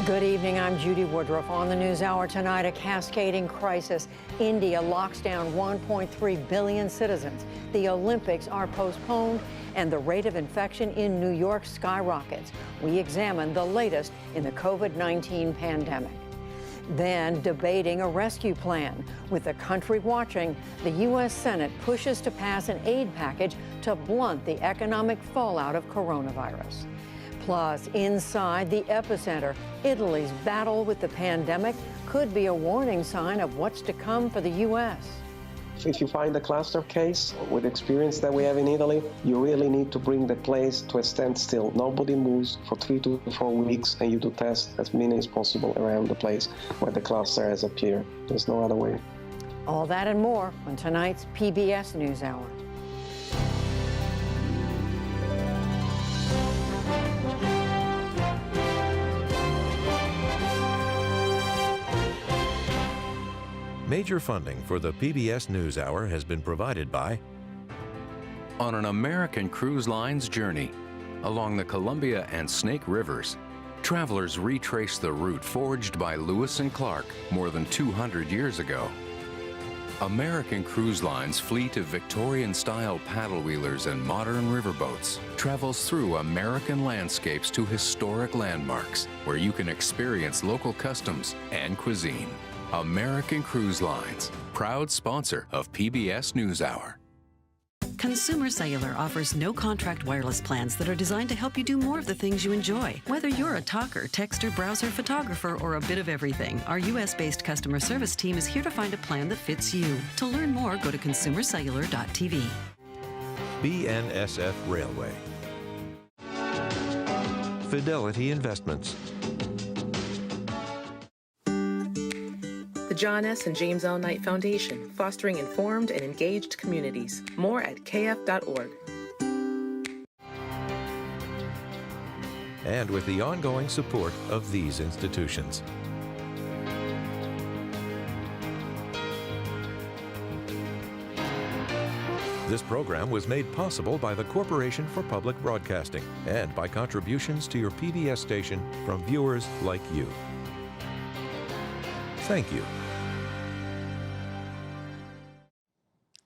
Good evening, I'm Judy Woodruff. On the NewsHour tonight, a cascading crisis. India locks down 1.3 billion citizens. The Olympics are postponed, and the rate of infection in New York skyrockets. We examine the latest in the COVID-19 pandemic. Then, debating a rescue plan. With the country watching, the U.S. Senate pushes to pass an aid package to blunt the economic fallout of coronavirus. Plus, inside the epicenter, Italy's battle with the pandemic could be a warning sign of what's to come for the U.S. If you find a cluster case with the experience that we have in Italy, you really need to bring the place to a standstill. Nobody moves for 3 to 4 weeks, and you do tests as many as possible around the place where the cluster has appeared. There's no other way. All that and more on tonight's PBS NewsHour. Major funding for the PBS NewsHour has been provided by... On an American Cruise Line's journey along the Columbia and Snake Rivers, travelers retrace the route forged by Lewis and Clark more than 200 years ago. American Cruise Line's fleet of Victorian-style paddle wheelers and modern riverboats travels through American landscapes to historic landmarks where you can experience local customs and cuisine. American Cruise Lines, proud sponsor of PBS NewsHour. Consumer Cellular offers no-contract wireless plans that are designed to help you do more of the things you enjoy. Whether you're a talker, texter, browser, photographer, or a bit of everything, our U.S.-based customer service team is here to find a plan that fits you. To learn more, go to consumercellular.tv. BNSF Railway. Fidelity Investments. The John S. and James L. Knight Foundation, fostering informed and engaged communities. More at kf.org. And with the ongoing support of these institutions. This program was made possible by the Corporation for Public Broadcasting and by contributions to your PBS station from viewers like you. Thank you.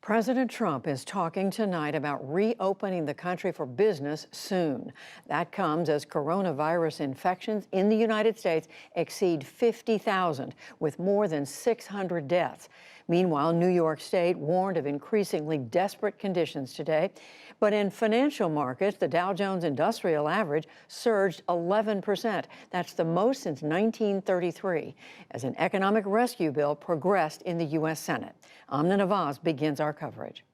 President Trump is talking tonight about reopening the country for business soon. That comes as coronavirus infections in the United States exceed 50,000, with more than 600 deaths. Meanwhile, New York State warned of increasingly desperate conditions today. But in financial markets, the Dow Jones Industrial Average surged 11%. That's the most since 1933, as an economic rescue bill progressed in the U.S. Senate. Amna Nawaz begins our coverage.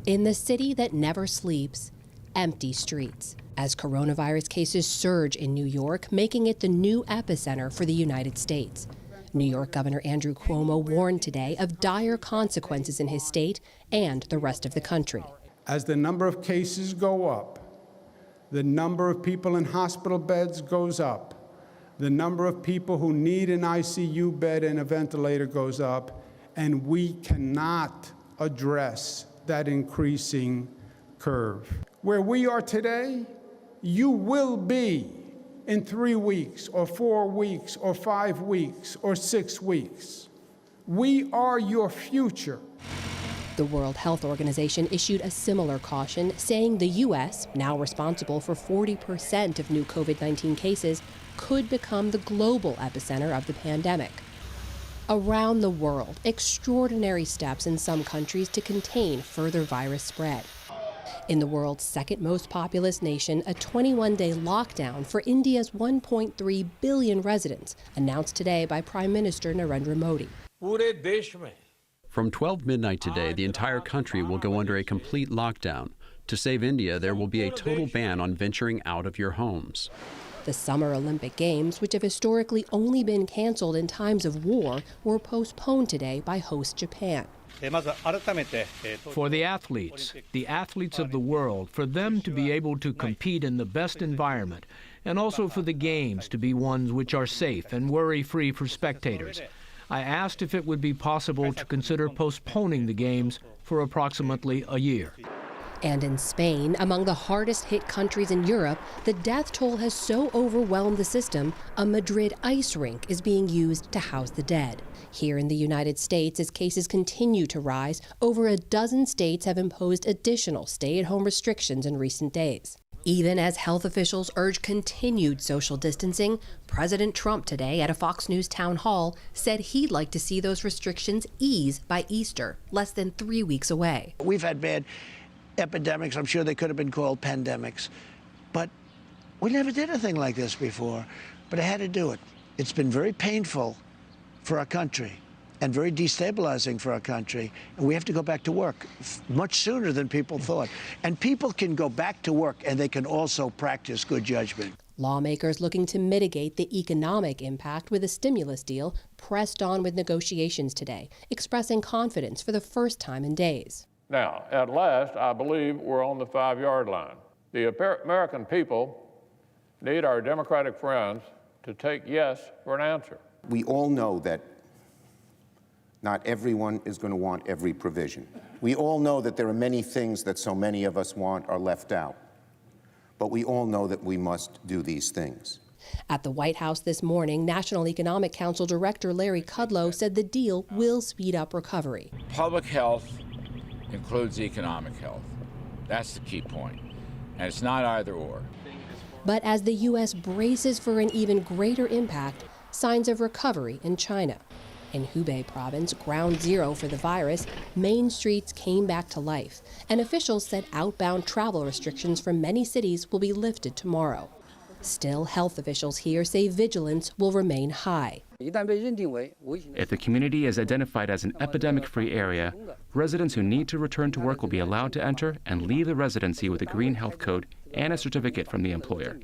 In the city that never sleeps, empty streets, as coronavirus cases surge in New York, making it the new epicenter for the United States. New York Governor Andrew Cuomo warned today of dire consequences in his state and the rest of the country. As the number of cases go up, the number of people in hospital beds goes up, the number of people who need an ICU bed and a ventilator goes up, and we cannot address that increasing curve. Where we are today, you will be in 3 weeks, or 4 weeks, or 5 weeks, or 6 weeks. We are your future. The World Health Organization issued a similar caution, saying the U.S., now responsible for 40% of new COVID-19 cases, could become the global epicenter of the pandemic. Around the world, extraordinary steps in some countries to contain further virus spread. In the world's second most populous nation, a 21-day lockdown for India's 1.3 billion residents, announced today by Prime Minister Narendra Modi. From 12 midnight today, the entire country will go under a complete lockdown. To save India, there will be a total ban on venturing out of your homes. The Summer Olympic Games, which have historically only been canceled in times of war, were postponed today by host Japan. For the athletes of the world, for them to be able to compete in the best environment, and also for the games to be ones which are safe and worry-free for spectators. I asked if it would be possible to consider postponing the games for approximately a year. And in Spain, among the hardest hit countries in Europe, the death toll has so overwhelmed the system, a Madrid ice rink is being used to house the dead. Here in the United States, as cases continue to rise, over a dozen states have imposed additional stay-at-home restrictions in recent days. Even as health officials urge continued social distancing, President Trump today at a Fox News town hall said he'd like to see those restrictions ease by Easter, less than 3 weeks away. We've had bad epidemics. I'm sure they could have been called pandemics. But we never did anything like this before. But I had to do it. It's been very painful for our country and very destabilizing for our country. And we have to go back to work much sooner than people thought. And people can go back to work and they can also practice good judgment. Lawmakers looking to mitigate the economic impact with a stimulus deal pressed on with negotiations today, expressing confidence for the first time in days. Now, at last, I believe we're on the 5-yard line. The American people need our Democratic friends to take yes for an answer. We all know that not everyone is going to want every provision. We all know that there are many things that so many of us want are left out. But we all know that we must do these things. At the White House this morning, National Economic Council Director Larry Kudlow said the deal will speed up recovery. Public health includes economic health. That's the key point. And it's not either or. But as the U.S. braces for an even greater impact, signs of recovery in China. In Hubei province, ground zero for the virus, main streets came back to life, and officials said outbound travel restrictions from many cities will be lifted tomorrow. Still, health officials here say vigilance will remain high. If the community is identified as an epidemic-free area, residents who need to return to work will be allowed to enter and leave the residency with a green health code and a certificate from the employer.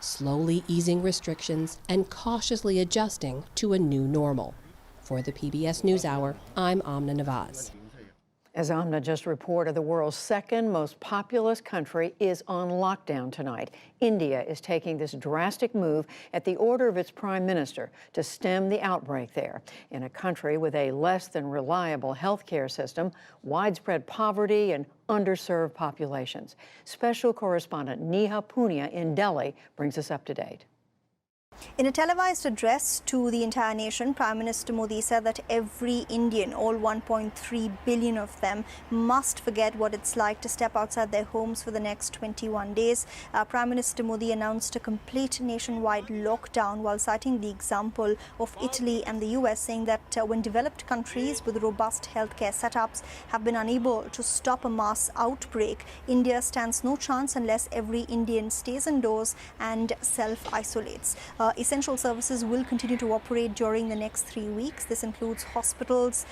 Slowly easing restrictions and cautiously adjusting to a new normal. For the PBS NewsHour, I'm Amna Nawaz. As Amna just reported, the world's second most populous country is on lockdown tonight. India is taking this drastic move at the order of its prime minister to stem the outbreak there. In a country with a less than reliable health care system, widespread poverty, and underserved populations. Special correspondent Neha Punia in Delhi brings us up to date. In a televised address to the entire nation, Prime Minister Modi said that every Indian, all 1.3 billion of them, must forget what it's like to step outside their homes for the next 21 days. Prime Minister Modi announced a complete nationwide lockdown while citing the example of Italy and the US, saying that when developed countries with robust healthcare setups have been unable to stop a mass outbreak, India stands no chance unless every Indian stays indoors and self-isolates. Essential services will continue to operate during the next 3 weeks. This includes hospitals,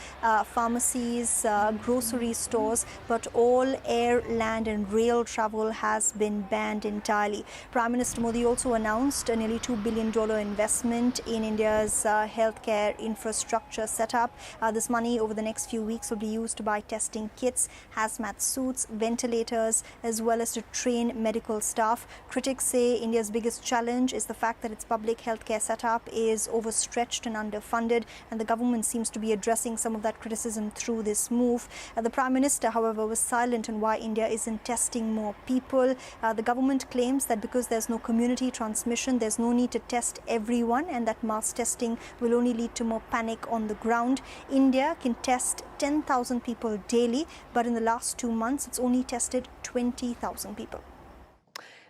pharmacies, grocery stores, but all air, land and rail travel has been banned entirely. Prime Minister Modi also announced a nearly $2 billion investment in India's healthcare infrastructure setup. This money over the next few weeks will be used to buy testing kits, hazmat suits, ventilators, as well as to train medical staff. Critics say India's biggest challenge is the fact that its public healthcare setup is overstretched and underfunded, and the government seems to be addressing some of that criticism through this move. The Prime Minister, however, was silent on why India isn't testing more people. The government claims that because there's no community transmission, there's no need to test everyone, and that mass testing will only lead to more panic on the ground. India can test 10,000 people daily, but in the last 2 months, it's only tested 20,000 people.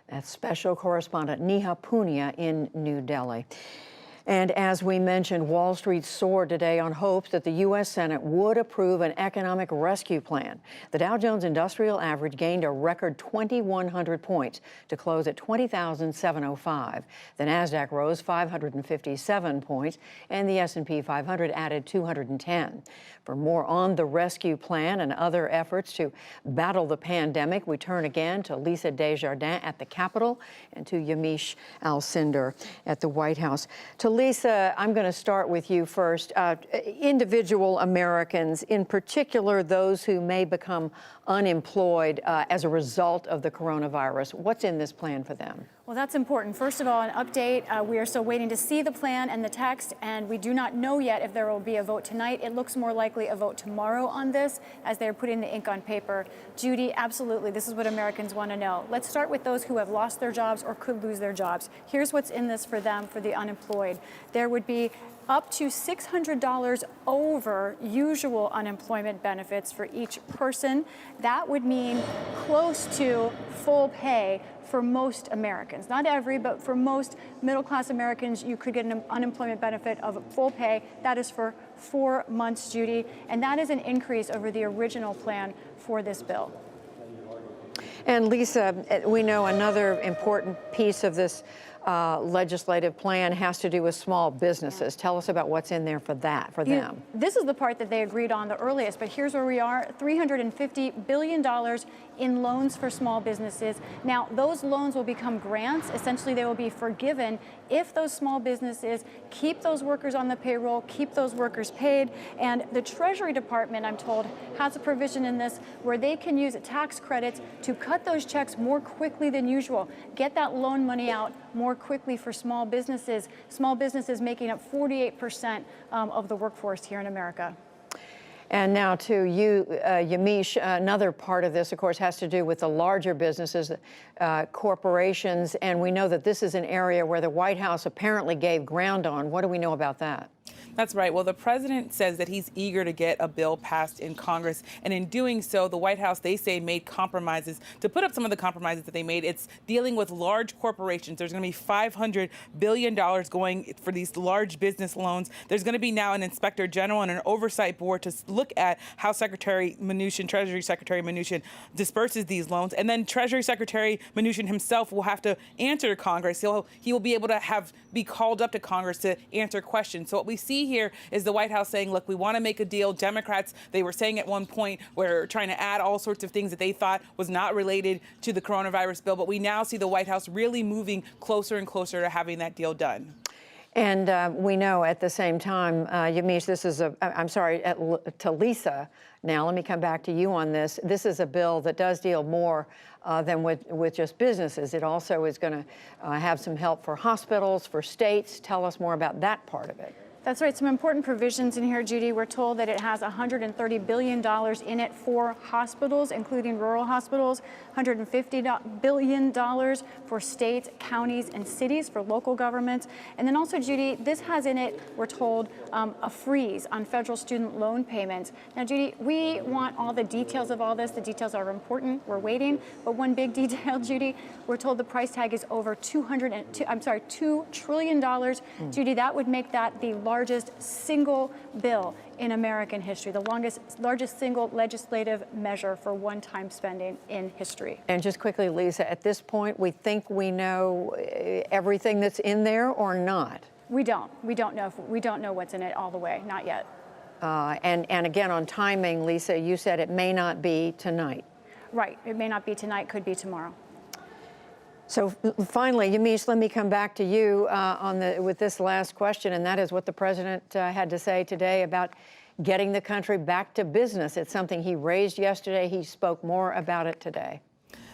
That's special correspondent Neha Punia in New Delhi. And as we mentioned, Wall Street soared today on hopes that the U.S. Senate would approve an economic rescue plan. The Dow Jones Industrial Average gained a record 2,100 points to close at 20,705. The Nasdaq rose 557 points, and the S&P 500 added 210. For more on the rescue plan and other efforts to battle the pandemic, we turn again to Lisa Desjardins at the Capitol and to Yamiche Alcindor at the White House. To Lisa, I'm going to start with you first. Individual Americans, in particular those who may become unemployed as a result of the coronavirus, what's in this plan for them? Well, that's important. First of all, an update. We are still waiting to see the plan and the text, and we do not know yet if there will be a vote tonight. It looks more likely a vote tomorrow on this as they're putting the ink on paper. Judy, absolutely, this is what Americans want to know. Let's start with those who have lost their jobs or could lose their jobs. Here's what's in this for them, for the unemployed. There would be up to $600 over usual unemployment benefits for each person. That would mean close to full pay for most Americans. Not every, but for most middle-class Americans, you could get an unemployment benefit of full pay. That is for 4 months, Judy, and that is an increase over the original plan for this bill. And Lisa, we know another important piece of this legislative plan has to do with small businesses. Tell us about what's in there for that, for them. This is the part that they agreed on the earliest, but here's where we are, $350 billion in loans for small businesses. Now, those loans will become grants. Essentially, they will be forgiven if those small businesses keep those workers on the payroll, keep those workers paid. And the Treasury Department, I'm told, has a provision in this where they can use tax credits to cut those checks more quickly than usual, get that loan money out more quickly for small businesses making up 48% of the workforce here in America. And now to you, Yamiche, another part of this, of course, has to do with the larger businesses, corporations, and we know that this is an area where the White House apparently gave ground on. What do we know about that? That's right. Well, the president says that he's eager to get a bill passed in Congress. And in doing so, the White House, they say, made compromises. To put up some of the compromises that they made, it's dealing with large corporations. There's going to be $500 billion going for these large business loans. There's going to be now an inspector general and an oversight board to look at how Secretary Mnuchin, Treasury Secretary Mnuchin, disperses these loans. And then Treasury Secretary Mnuchin himself will have to answer to Congress. He will be able to be called up to Congress to answer questions. So what we see here is the White House saying, look, we want to make a deal. Democrats, they were saying at one point, we're trying to add all sorts of things that they thought was not related to the coronavirus bill. But we now see the White House really moving closer and closer to having that deal done. And we know at the same time, Yamiche, this is to Lisa. Now, let me come back to you on this. This is a bill that does deal more than with just businesses. It also is going to have some help for hospitals, for states. Tell us more about that part of it. That's right. Some important provisions in here, Judy. We're told that it has $130 billion in it for hospitals, including rural hospitals, $150 billion for states, counties, and cities, for local governments. And then also, Judy, this has in it, we're told, a freeze on federal student loan payments. Now, Judy, we want all the details of all this. The details are important. We're waiting. But one big detail, Judy, we're told the price tag is over $2 trillion. Judy, that would make that the largest single bill in American history, the largest single legislative measure for one-time spending in history. And just quickly, Lisa, at this point, we think we know everything that's in there or not? We don't. We don't know. We don't know what's in it all the way. Not yet. And again, on timing, Lisa, you said it may not be tonight. Right. It may not be tonight. Could be tomorrow. So finally, Yamiche, let me come back to you with this last question, and that is what the president had to say today about getting the country back to business. It's something he raised yesterday. He spoke more about it today.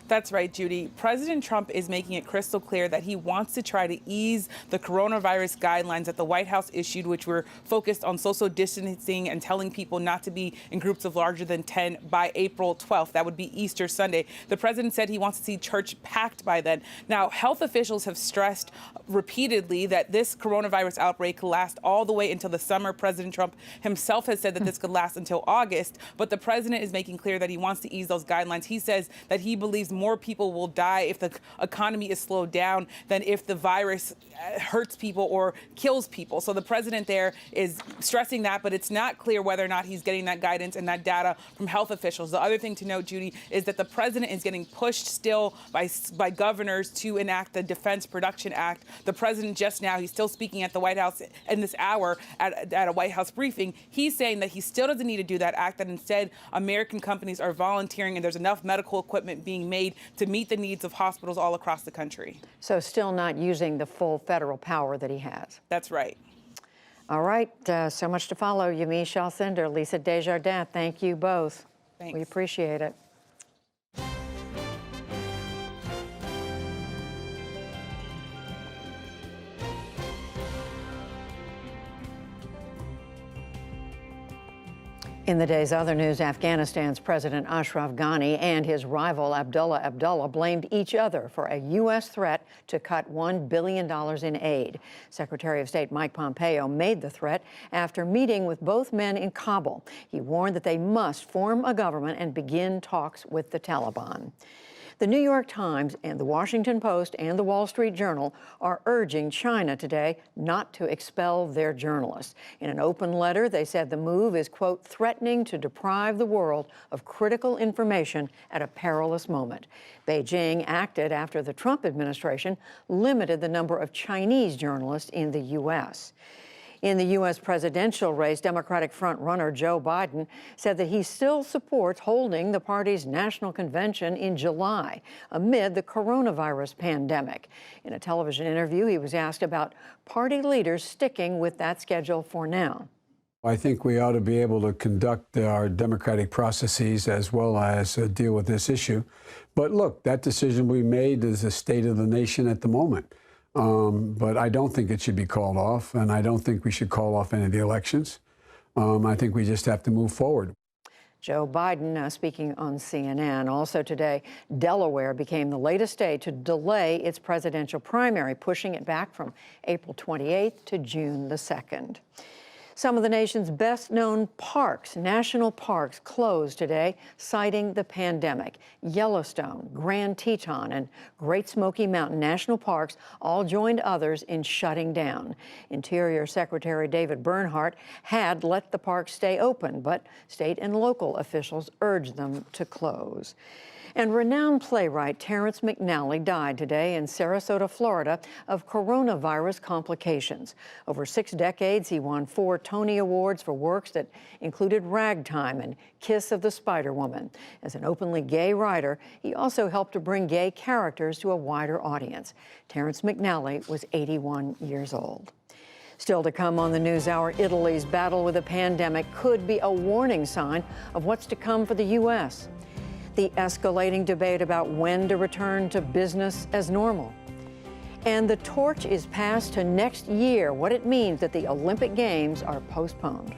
That's right, Judy. President Trump is making it crystal clear that he wants to try to ease the coronavirus guidelines that the White House issued, which were focused on social distancing and telling people not to be in groups of larger than 10 by April 12th. That would be Easter Sunday. The president said he wants to see church packed by then. Now, health officials have stressed repeatedly that this coronavirus outbreak could last all the way until the summer. President Trump himself has said that this could last until August, but the president is making clear that he wants to ease those guidelines. He says that he believes more people will die if the economy is slowed down than if the virus hurts people or kills people. So the president there is stressing that, but it's not clear whether or not he's getting that guidance and that data from health officials. The other thing to note, Judy, is that the president is getting pushed still by governors to enact the Defense Production Act. The president just now, he's still speaking at the White House in this hour at a White House briefing. He's saying that he still doesn't need to do that act, that instead American companies are volunteering and there's enough medical equipment being made aid to meet the needs of hospitals all across the country. So still not using the full federal power that he has. That's right. All right, so much to follow. Yamiche Alcindor, Lisa Desjardins, thank you both. Thanks. We appreciate it. In the day's other news, Afghanistan's President Ashraf Ghani and his rival Abdullah Abdullah blamed each other for a U.S. threat to cut $1 billion in aid. Secretary of State Mike Pompeo made the threat after meeting with both men in Kabul. He warned that they must form a government and begin talks with the Taliban. The New York Times and the Washington Post and the Wall Street Journal are urging China today not to expel their journalists. In an open letter, they said the move is, quote, threatening to deprive the world of critical information at a perilous moment. Beijing acted after the Trump administration limited the number of Chinese journalists in the U.S. In the U.S. presidential race, Democratic frontrunner Joe Biden said that he still supports holding the party's national convention in July amid the coronavirus pandemic. In a television interview, he was asked about party leaders sticking with that schedule for now. I think we ought to be able to conduct our democratic processes as well as deal with this issue. But look, that decision we made is the state of the nation at the moment. But I don't think it should be called off, and I don't think we should call off any of the elections. I think we just have to move forward. Joe Biden speaking on CNN. Also today, Delaware became the latest state to delay its presidential primary, pushing it back from April 28th to June the 2nd. Some of the nation's best-known parks, national parks, closed today, citing the pandemic. Yellowstone, Grand Teton, and Great Smoky Mountain National Parks all joined others in shutting down. Interior Secretary David Bernhardt had let the parks stay open, but state and local officials urged them to close. And renowned playwright Terrence McNally died today in Sarasota, Florida, of coronavirus complications. Over 6 decades, he won 4 Tony Awards for works that included Ragtime and Kiss of the Spider Woman. As an openly gay writer, he also helped to bring gay characters to a wider audience. Terrence McNally was 81 years old. Still to come on the NewsHour, Italy's battle with the pandemic could be a warning sign of what's to come for the U.S. The escalating debate about when to return to business as normal. And the torch is passed to next year, what it means that the Olympic Games are postponed.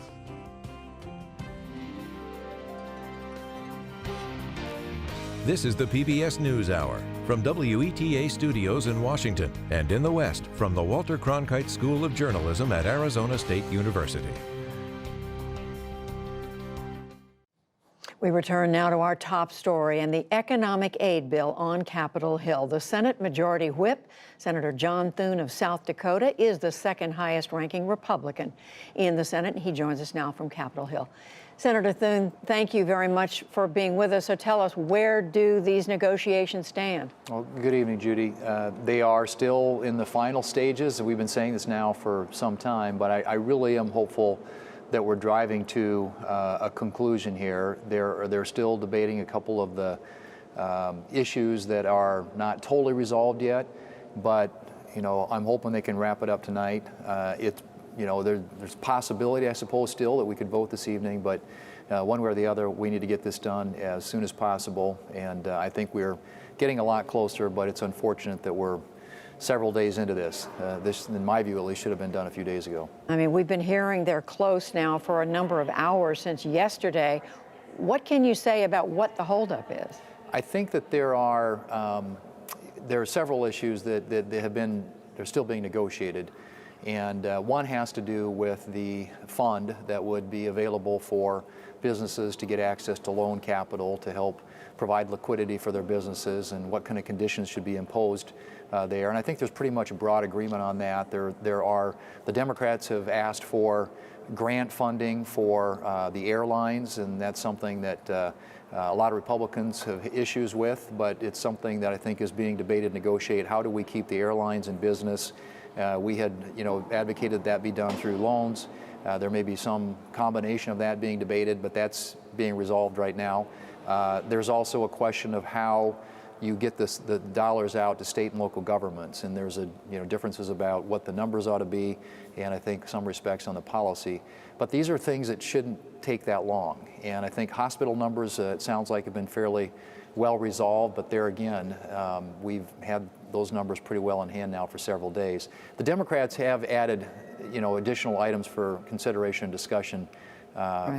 This is the PBS NewsHour from WETA Studios in Washington and in the West from the Walter Cronkite School of Journalism at Arizona State University. We return now to our top story and the economic aid bill on Capitol Hill. The Senate Majority Whip, Senator John Thune of South Dakota, is the second highest ranking Republican in the Senate. He joins us now from Capitol Hill. Senator Thune, thank you very much for being with us. So tell us, where do these negotiations stand? Well, good evening, Judy. They are still in the final stages. We've been saying this now for some time, but I really am hopeful that we're driving to a conclusion here. They're still debating a couple of the issues that are not totally resolved yet, but I'm hoping they can wrap it up tonight. There's possibility, I suppose, still that we could vote this evening, but one way or the other, we need to get this done as soon as possible. And I think we're getting a lot closer, but it's unfortunate that we're several days into this. This, in my view, at least, should have been done a few days ago. I mean, we've been hearing they're close now for a number of hours since yesterday. What can you say about what the holdup is? I think that there are several issues that they're still being negotiated. And one has to do with the fund that would be available for businesses to get access to loan capital to help provide liquidity for their businesses and what kind of conditions should be imposed there. And I think there's pretty much a broad agreement on that. The Democrats have asked for grant funding for the airlines, and that's something that a lot of Republicans have issues with, but it's something that I think is being debated, negotiated. How do we keep the airlines in business? We had, advocated that be done through loans. There may be some combination of that being debated, but that's being resolved right now. There's also a question of how you get the dollars out to state and local governments, and there's differences about what the numbers ought to be, and I think some respects on the policy. But these are things that shouldn't take that long. And I think hospital numbers, it sounds like, have been fairly well resolved, but there again, we've had those numbers pretty well in hand now for several days. The Democrats have added, additional items for consideration and discussion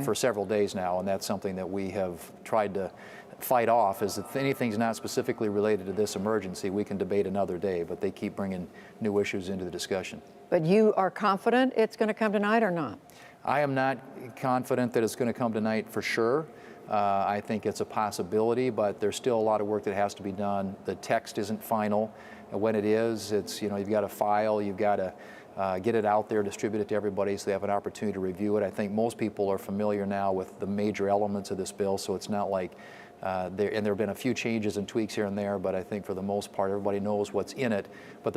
for several days now, and that's something that we have tried to fight off. Is if anything's not specifically related to this emergency, we can debate another day, but they keep bringing new issues into the discussion. But you are confident it's going to come tonight or not? I am not confident that it's going to come tonight for sure. I think it's a possibility, but there's still a lot of work that has to be done. The text isn't final. And when it is, it's, you've got to file, you've got to get it out there, distribute it to everybody so they have an opportunity to review it. I think most people are familiar now with the major elements of this bill, so it's not like there have been a few changes and tweaks here and there, but I think for the most part everybody knows what's in it. But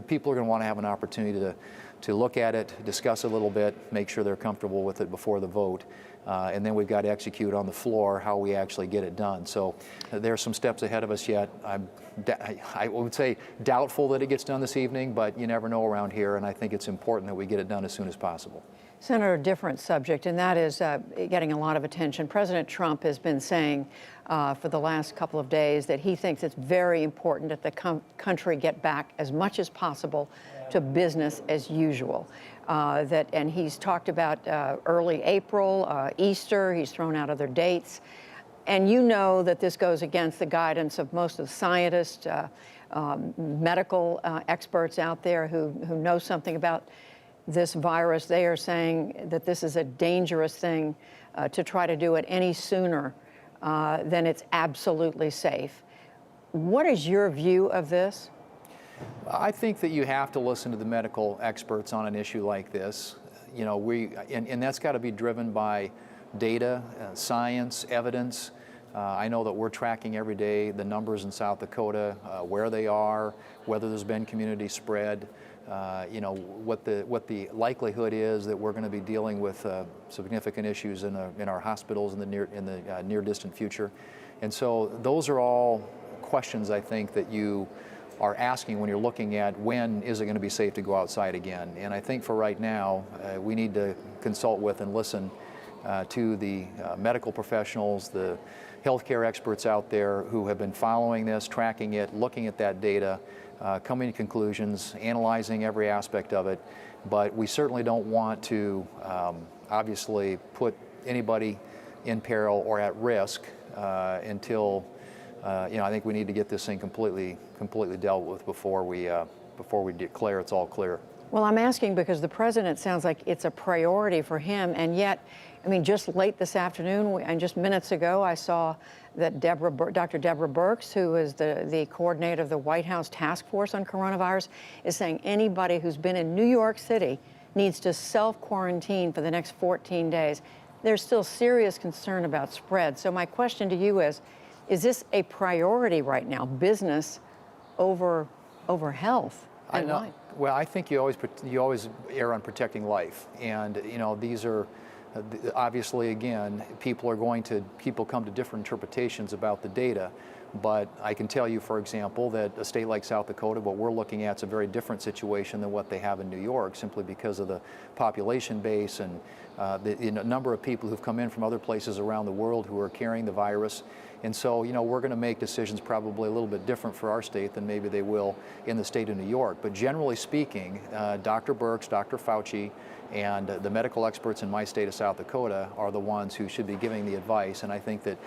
people are going to want to have an opportunity to look at it, discuss it a little bit, make sure they're comfortable with it before the vote. And then we've got to execute on the floor how we actually get it done. So there's some steps ahead of us yet. I would say doubtful that it gets done this evening, but you never know around here, and I think it's important that we get it done as soon as possible. Senator, a different subject, and that is getting a lot of attention. President Trump has been saying for the last couple of days that he thinks it's very important that the country get back as much as possible to business as usual. And he's talked about early April, Easter. He's thrown out other dates. And you know that this goes against the guidance of most of the scientists, medical experts out there who know something about this virus. They are saying that this is a dangerous thing to try to do it any sooner than it's absolutely safe. What is your view of this? I think that you have to listen to the medical experts on an issue like this. And that's got to be driven by data, science, evidence. I know that we're tracking every day the numbers in South Dakota, where they are, whether there's been community spread, what the likelihood is that we're going to be dealing with significant issues in our hospitals in the near distant future. And so those are all questions I think that you are asking when you're looking at when is it going to be safe to go outside again. And I think for right now, we need to consult with and listen to the medical professionals, the healthcare experts out there who have been following this, tracking it, looking at that data, coming to conclusions, analyzing every aspect of it. But we certainly don't want to obviously put anybody in peril or at risk until I think we need to get this thing completely dealt with before we declare it's all clear. Well, I'm asking because the president sounds like it's a priority for him, and yet, I mean, just late this afternoon and just minutes ago, I saw that Dr. Deborah Birx, who is the coordinator of the White House Task Force on Coronavirus, is saying anybody who's been in New York City needs to self-quarantine for the next 14 days. There's still serious concern about spread. So my question to you is this a priority right now, business over health and life? Well, I think you always err on protecting life, and these are obviously, again, people come to different interpretations about the data. But I can tell you, for example, that a state like South Dakota, what we're looking at is a very different situation than what they have in New York, simply because of the population base and the number of people who've come in from other places around the world who are carrying the virus. And so, we're going to make decisions probably a little bit different for our state than maybe they will in the state of New York. But generally speaking, Dr. Birx, Dr. Fauci, and the medical experts in my state of South Dakota are the ones who should be giving the advice. And I think that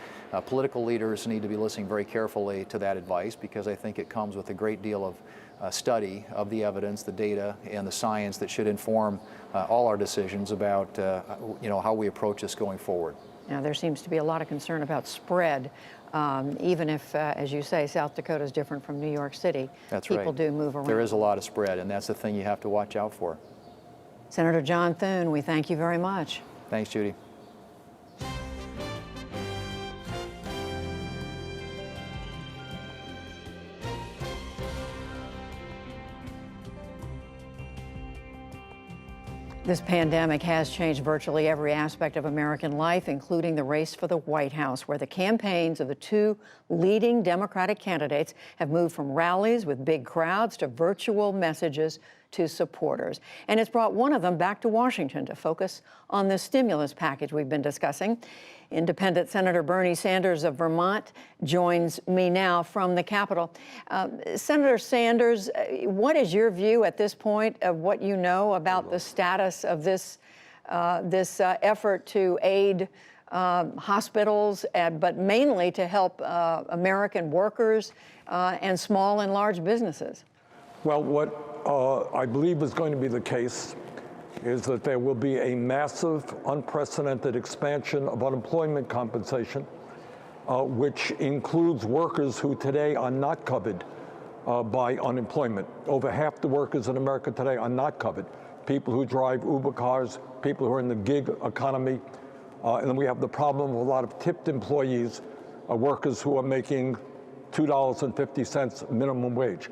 political leaders need to be listening very carefully to that advice, because I think it comes with a great deal of study of the evidence, the data, and the science that should inform all our decisions about how we approach this going forward. Now, there seems to be a lot of concern about spread, even if, as you say, South Dakota is different from New York City. That's right. People do move around. There is a lot of spread, and that's the thing you have to watch out for. Senator John Thune, we thank you very much. Thanks, Judy. This pandemic has changed virtually every aspect of American life, including the race for the White House, where the campaigns of the two leading Democratic candidates have moved from rallies with big crowds to virtual messages to supporters. And it's brought one of them back to Washington to focus on the stimulus package we've been discussing. Independent Senator Bernie Sanders of Vermont joins me now from the Capitol. Senator Sanders, what is your view at this point of what you know about the status of this effort to aid hospitals, but mainly to help American workers and small and large businesses? Well, what I believe is going to be the case is that there will be a massive, unprecedented expansion of unemployment compensation, which includes workers who today are not covered by unemployment. Over half the workers in America today are not covered. People who drive Uber cars, people who are in the gig economy, and then we have the problem of a lot of tipped employees, workers who are making $2.50 minimum wage.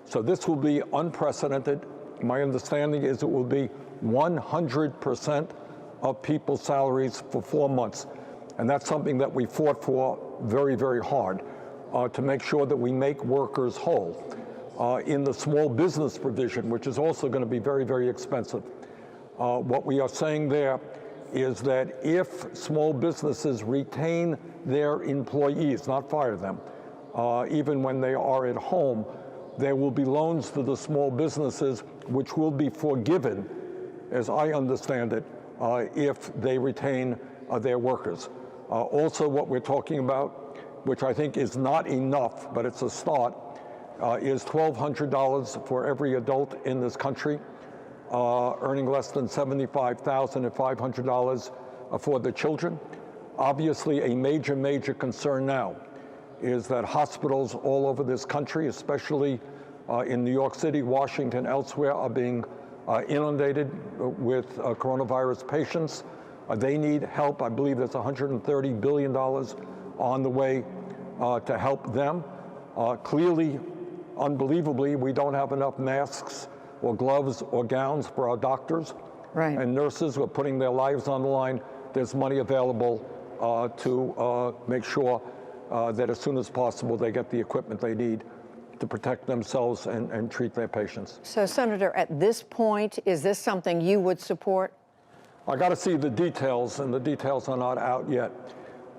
So this will be unprecedented. My understanding is it will be 100% of people's salaries for 4 months. And that's something that we fought for very, very hard to make sure that we make workers whole. In the small business provision, which is also going to be very, very expensive. What we are saying there is that if small businesses retain their employees, not fire them, even when they are at home, there will be loans to the small businesses which will be forgiven, as I understand it, if they retain their workers. Also, what we're talking about, which I think is not enough, but it's a start, is $1,200 for every adult in this country, earning less than $75,000 and $500 for the children. Obviously, a major, major concern now is that hospitals all over this country, especially in New York City, Washington, elsewhere, are being inundated with coronavirus patients. They need help. I believe there's $130 billion on the way to help them. Clearly, unbelievably, we don't have enough masks or gloves or gowns for our doctors and nurses who are putting their lives on the line. There's money available to make sure that as soon as possible they get the equipment they need to protect themselves and treat their patients. So, Senator, at this point, is this something you would support? I got to see the details, and the details are not out yet.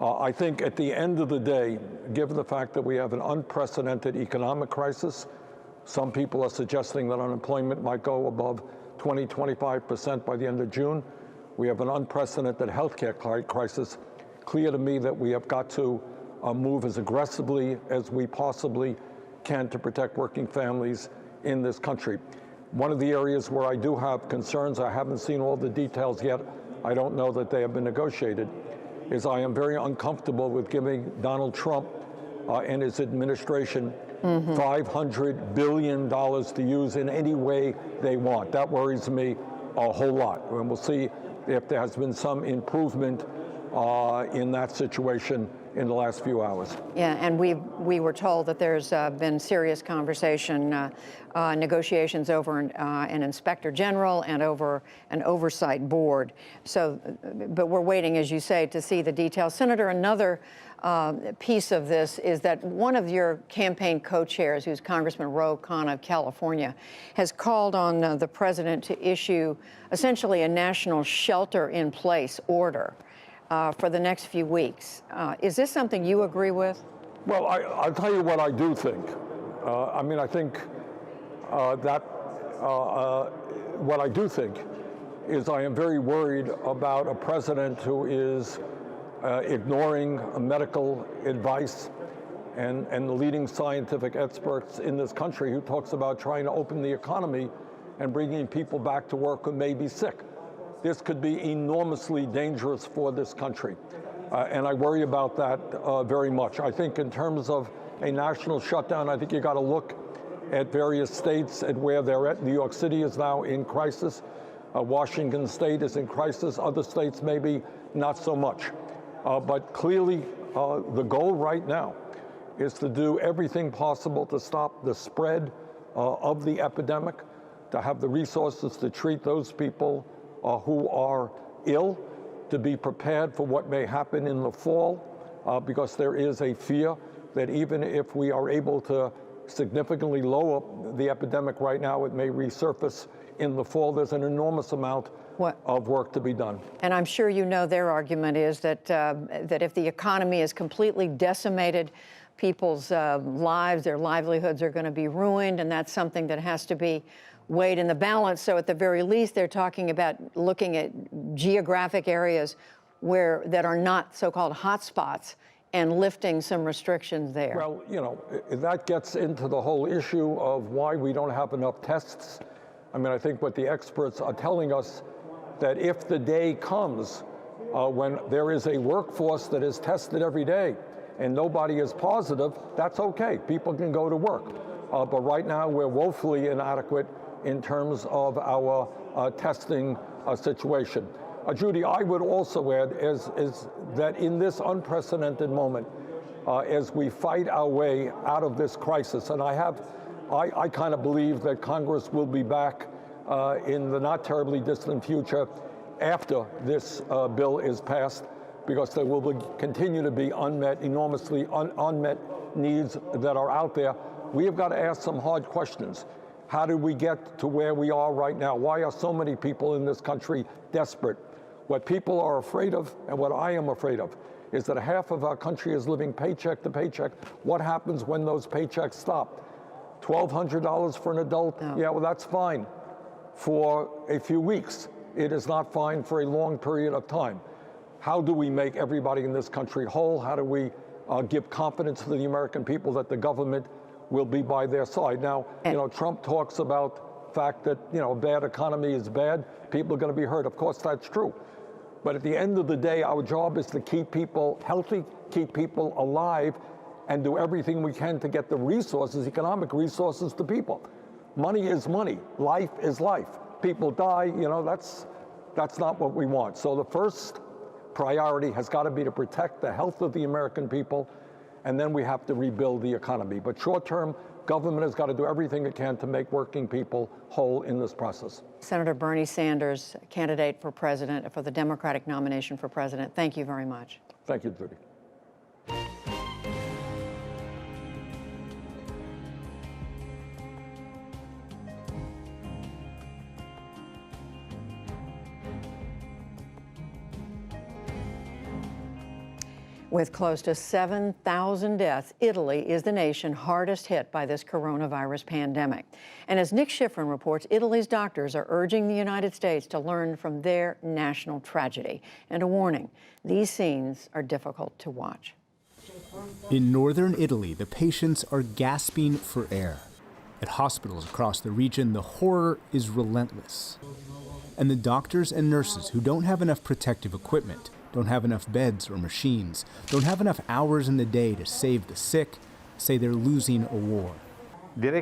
I think at the end of the day, given the fact that we have an unprecedented economic crisis, some people are suggesting that unemployment might go above 20-25% by the end of June. We have an unprecedented healthcare crisis. Clear to me that we have got to move as aggressively as we possibly can to protect working families in this country. One of the areas where I do have concerns, I haven't seen all the details yet, I don't know that they have been negotiated, is I am very uncomfortable with giving Donald Trump and his administration $500 billion to use in any way they want. That worries me a whole lot. And we'll see if there has been some improvement in that situation in the last few hours. Yeah, and we were told that there's been serious conversation, negotiations over an inspector general and over an oversight board. So, but we're waiting, as you say, to see the details. Senator, another piece of this is that one of your campaign co-chairs, who's Congressman Ro Khanna of California, has called on the president to issue essentially a national shelter-in-place order for the next few weeks. Is this something you agree with? Well, I'll tell you what I do think. I mean, I think that what I do think is I am very worried about a president who is ignoring medical advice and the leading scientific experts in this country who talks about trying to open the economy and bringing people back to work who may be sick. This could be enormously dangerous for this country. And I worry about that very much. I think in terms of a national shutdown, I think you got to look at various states at where they're at. New York City is now in crisis. Washington State is in crisis. Other states maybe not so much. But clearly, the goal right now is to do everything possible to stop the spread of the epidemic, to have the resources to treat those people who are ill to be prepared for what may happen in the fall, because there is a fear that even if we are able to significantly lower the epidemic right now, it may resurface in the fall. There's an enormous amount of work to be done. And I'm sure you know their argument is that that if the economy is completely decimated, people's lives, their livelihoods are going to be ruined, and that's something that has to be weighed in the balance. So at the very least, they're talking about looking at geographic areas that are not so-called hotspots and lifting some restrictions there. Well, you know, that gets into the whole issue of why we don't have enough tests. I mean, I think what the experts are telling us, that if the day comes when there is a workforce that is tested every day and nobody is positive, that's okay. People can go to work. But right now, we're woefully inadequate in terms of our testing situation. Judy, I would also add is that in this unprecedented moment, as we fight our way out of this crisis, and I kind of believe that Congress will be back in the not terribly distant future after this bill is passed, because there will continue to be enormously unmet needs that are out there. We have got to ask some hard questions. How did we get to where we are right now? Why are so many people in this country desperate? What people are afraid of, and what I am afraid of, is that half of our country is living paycheck to paycheck. What happens when those paychecks stop? $1,200 for an adult? No. Yeah, well, that's fine for a few weeks. It is not fine for a long period of time. How do we make everybody in this country whole? How do we give confidence to the American people that the government will be by their side? Now, you know, Trump talks about the fact that, you know, a bad economy is bad. People are going to be hurt. Of course, that's true. But at the end of the day, our job is to keep people healthy, keep people alive, and do everything we can to get the resources, economic resources, to people. Money is money. Life is life. People die, you know, that's not what we want. So the first priority has got to be to protect the health of the American people, and then we have to rebuild the economy. But short term, government has got to do everything it can to make working people whole in this process. Senator Bernie Sanders, candidate for president, for the Democratic nomination for president, thank you very much. Thank you, Judy. With close to 7,000 deaths, Italy is the nation hardest hit by this coronavirus pandemic. And as Nick Schifrin reports, Italy's doctors are urging the United States to learn from their national tragedy. And a warning, these scenes are difficult to watch. In northern Italy, the patients are gasping for air. At hospitals across the region, the horror is relentless. And the doctors and nurses who don't have enough protective equipment, don't have enough beds or machines, don't have enough hours in the day to save the sick, say they're losing a war. We are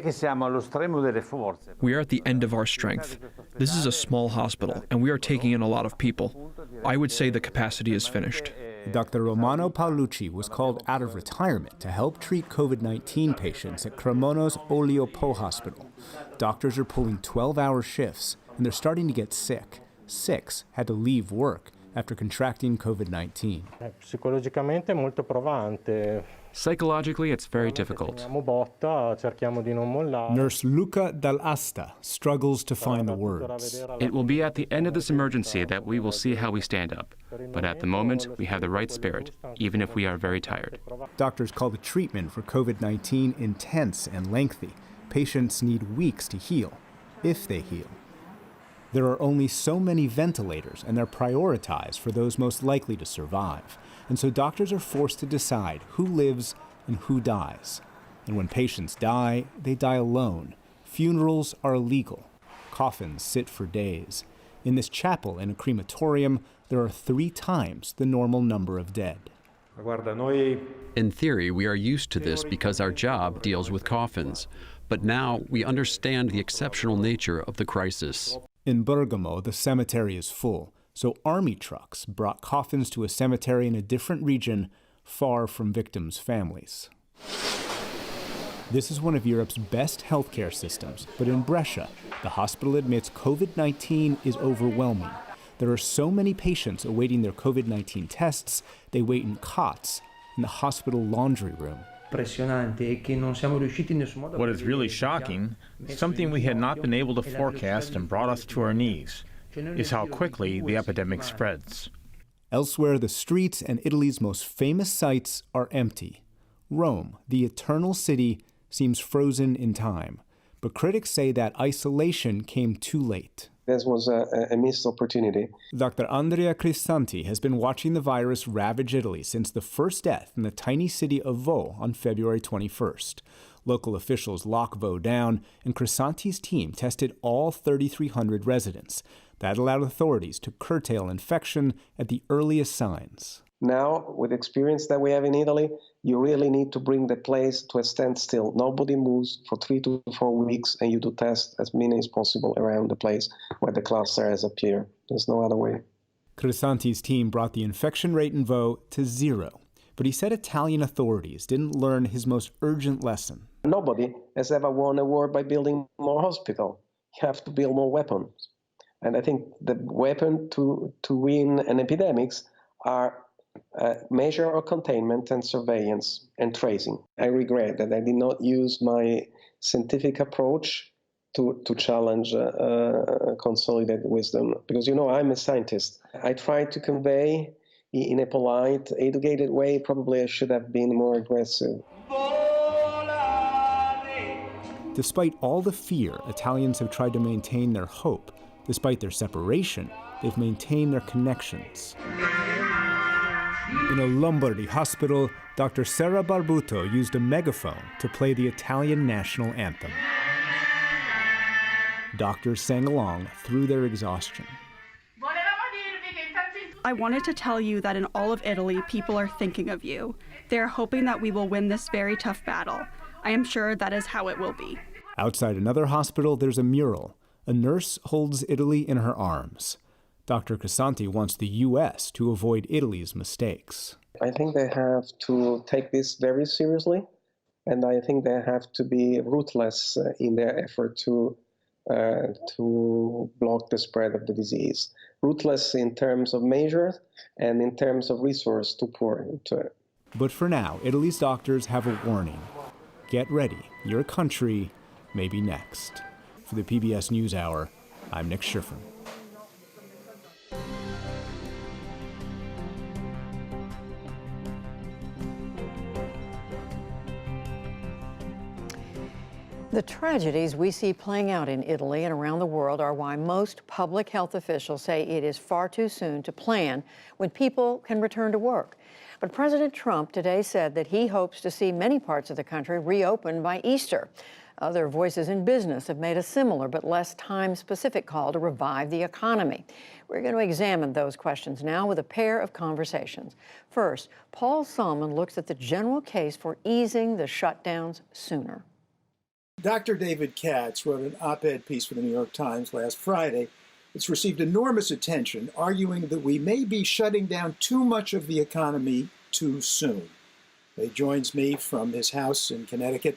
at the end of our strength. This is a small hospital, and we are taking in a lot of people. I would say the capacity is finished. Dr. Romano Paolucci was called out of retirement to help treat COVID-19 patients at Cremona's Olio Po Hospital. Doctors are pulling 12-hour shifts, and they're starting to get sick. 6 had to leave work after contracting COVID-19. Psychologically, it's very difficult. Nurse Luca Dall'Asta struggles to find the words. It will be at the end of this emergency that we will see how we stand up. But at the moment, we have the right spirit, even if we are very tired. Doctors call the treatment for COVID-19 intense and lengthy. Patients need weeks to heal, if they heal. There are only so many ventilators, and they're prioritized for those most likely to survive. And so doctors are forced to decide who lives and who dies. And when patients die, they die alone. Funerals are illegal. Coffins sit for days. In this chapel in a crematorium, there are 3 times the normal number of dead. In theory, we are used to this because our job deals with coffins. But now we understand the exceptional nature of the crisis. In Bergamo, the cemetery is full, so army trucks brought coffins to a cemetery in a different region, far from victims' families. This is one of Europe's best healthcare systems, but in Brescia, the hospital admits COVID-19 is overwhelming. There are so many patients awaiting their COVID-19 tests, they wait in cots in the hospital laundry room. What is really shocking, something we had not been able to forecast and brought us to our knees, is how quickly the epidemic spreads. Elsewhere, the streets and Italy's most famous sites are empty. Rome, the eternal city, seems frozen in time. But critics say that isolation came too late. This was a missed opportunity. Dr. Andrea Crisanti has been watching the virus ravage Italy since the first death in the tiny city of Vo on February 21st. Local officials lock Vo down, and Crisanti's team tested all 3,300 residents. That allowed authorities to curtail infection at the earliest signs. Now, with the experience that we have in Italy, you really need to bring the place to a standstill. Nobody moves for 3 to 4 weeks, and you do test as many as possible around the place where the cluster has appeared. There's no other way. Crisanti's team brought the infection rate in Vo to 0, but he said Italian authorities didn't learn his most urgent lesson. Nobody has ever won a war by building more hospitals. You have to build more weapons. And I think the weapon to win an epidemic are measure of containment and surveillance and tracing. I regret that I did not use my scientific approach to challenge consolidated wisdom, because, I'm a scientist. I tried to convey in a polite, educated way. Probably I should have been more aggressive. Despite all the fear, Italians have tried to maintain their hope. Despite their separation, they've maintained their connections. In a Lombardy hospital, Dr. Sara Barbuto used a megaphone to play the Italian national anthem. Doctors sang along through their exhaustion. I wanted to tell you that in all of Italy, people are thinking of you. They are hoping that we will win this very tough battle. I am sure that is how it will be. Outside another hospital, there's a mural. A nurse holds Italy in her arms. Dr. Crisanti wants the U.S. to avoid Italy's mistakes. I think they have to take this very seriously, and I think they have to be ruthless in their effort to block the spread of the disease. Ruthless in terms of measures and in terms of resource to pour into it. But for now, Italy's doctors have a warning. Get ready, your country may be next. For the PBS NewsHour, I'm Nick Schifrin. The tragedies we see playing out in Italy and around the world are why most public health officials say it is far too soon to plan when people can return to work. But President Trump today said that he hopes to see many parts of the country reopened by Easter. Other voices in business have made a similar but less time-specific call to revive the economy. We're going to examine those questions now with a pair of conversations. First, Paul Solman looks at the general case for easing the shutdowns sooner. Dr. David Katz wrote an op-ed piece for the New York Times last Friday. It's received enormous attention, arguing that we may be shutting down too much of the economy too soon. He joins me from his house in Connecticut.